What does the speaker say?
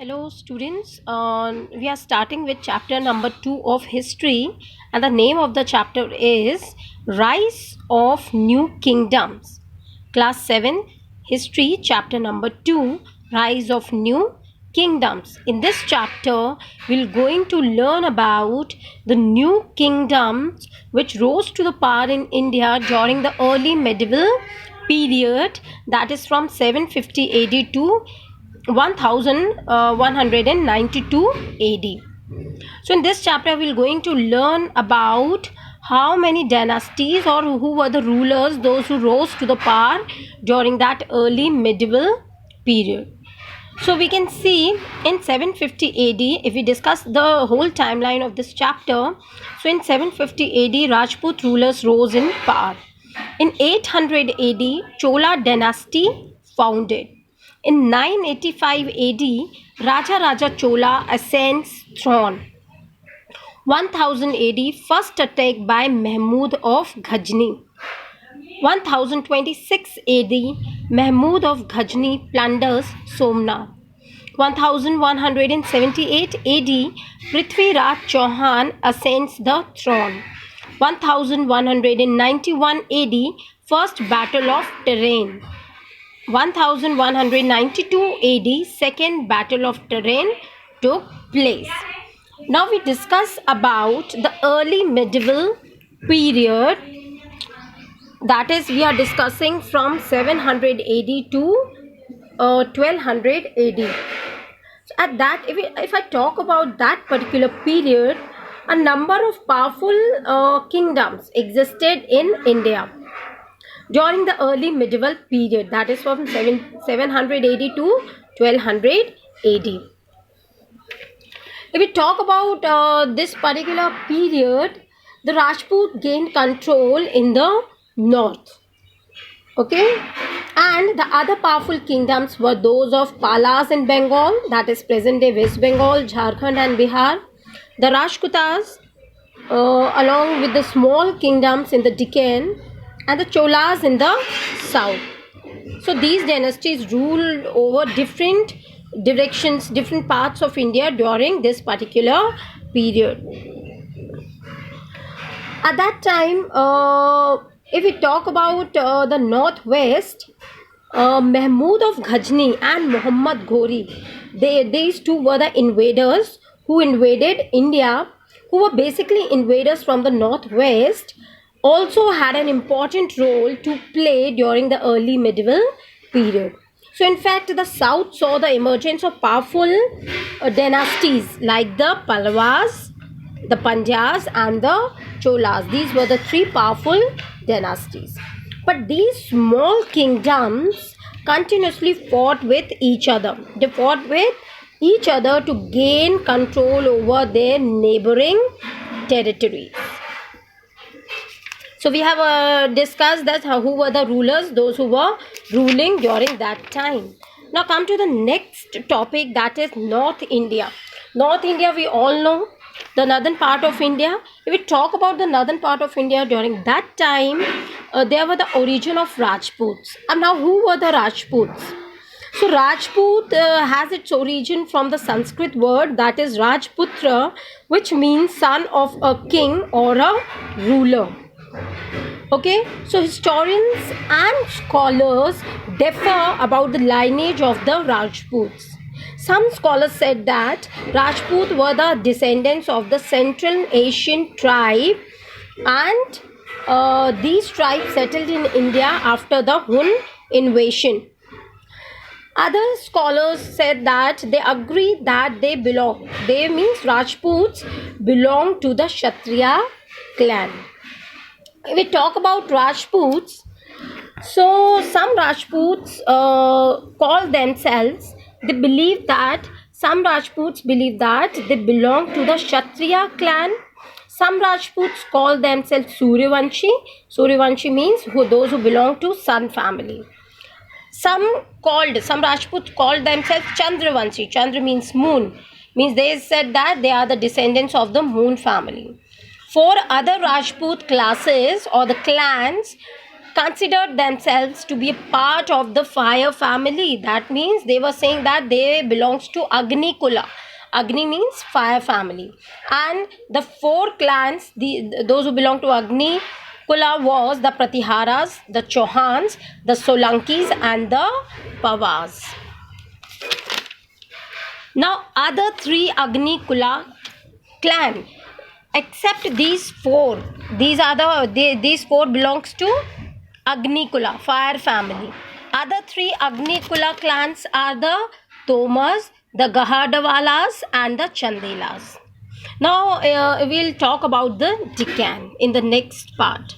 Hello students, we are starting with chapter number 2 of history, and the name of the chapter is Rise of New Kingdoms. Class 7 History, chapter number 2, Rise of New Kingdoms. In this chapter we're going to learn about the new kingdoms which rose to the power in India during the early medieval period, that is from 750 AD to 1192 AD. So in this chapter we are going to learn about how many dynasties or who were the rulers, those who rose to the power during that early medieval period. So we can see in 750 AD, if we discuss the whole timeline of this chapter, so in 750 AD Rajput rulers rose in power. In 800 AD Chola dynasty founded. In 985 AD, Raja Chola ascends throne. 1000 AD, first attack by Mahmud of Ghazni. 1026 AD, Mahmud of Ghazni plunders Somnath. 1178 AD, Prithviraj Chauhan ascends the throne. 1191 AD, first battle of Terrain. 1192 AD, second battle of Terrain took place. Now we discuss about the early medieval period, that is we are discussing from 700 AD to 1200 AD. So at that, if I talk about that particular period, a number of powerful kingdoms existed in India during the early medieval period, that is from 700 AD to 1200 AD. If we talk about this particular period, the Rajput gained control in the north. Okay, and the other powerful kingdoms were those of Palas in Bengal, that is present day West Bengal, Jharkhand and Bihar. The Rajputas, along with the small kingdoms in the Deccan, and the Cholas in the south. So these dynasties ruled over different directions, different parts of India during this particular period. At that time, if we talk about the northwest, Mahmud of Ghazni and Muhammad Ghori, these two were the invaders who invaded India, who were basically invaders from the northwest, also had an important role to play during the early medieval period. So in fact, the south saw the emergence of powerful dynasties like the Pallavas, the Pandyas and the Cholas. These were the three powerful dynasties. But these small kingdoms continuously fought with each other. They fought with each other to gain control over their neighboring territories. So we have discussed that who were the rulers, those who were ruling during that time. Now come to the next topic, that is North India. North India, we all know, the northern part of India. If we talk about the northern part of India during that time, there were the origin of Rajputs. And now who were the Rajputs? So Rajput has its origin from the Sanskrit word, that is Rajputra, which means son of a king or a ruler. Okay, so historians and scholars differ about the lineage of the Rajputs. Some scholars said that Rajput were the descendants of the Central Asian tribe, and these tribes settled in India after the Hun invasion. Other scholars said that they agree that they means Rajputs belong to the Kshatriya clan. If we talk about Rajputs, so some Rajputs call themselves, some Rajputs believe that they belong to the Kshatriya clan. Some Rajputs call themselves Suryavanshi. Suryavanshi means those who belong to Sun family. Some Rajputs called themselves Chandravanshi. Chandra means moon. Means they said that they are the descendants of the moon family. 4 other Rajput classes or the clans considered themselves to be a part of the fire family. That means they were saying that they belongs to Agni Kula. Agni means fire family. And the four clans, those who belong to Agni Kula was the Pratiharas, the Chauhans, the Solankis and the Pavars. Now other three Agni Kula clan, except these four, these four belongs to Agni Kula, fire family. Other three Agni Kula clans are the Tomars, the Gahadwalas and the Chandelas. Now we'll talk about the Deccan in the next part.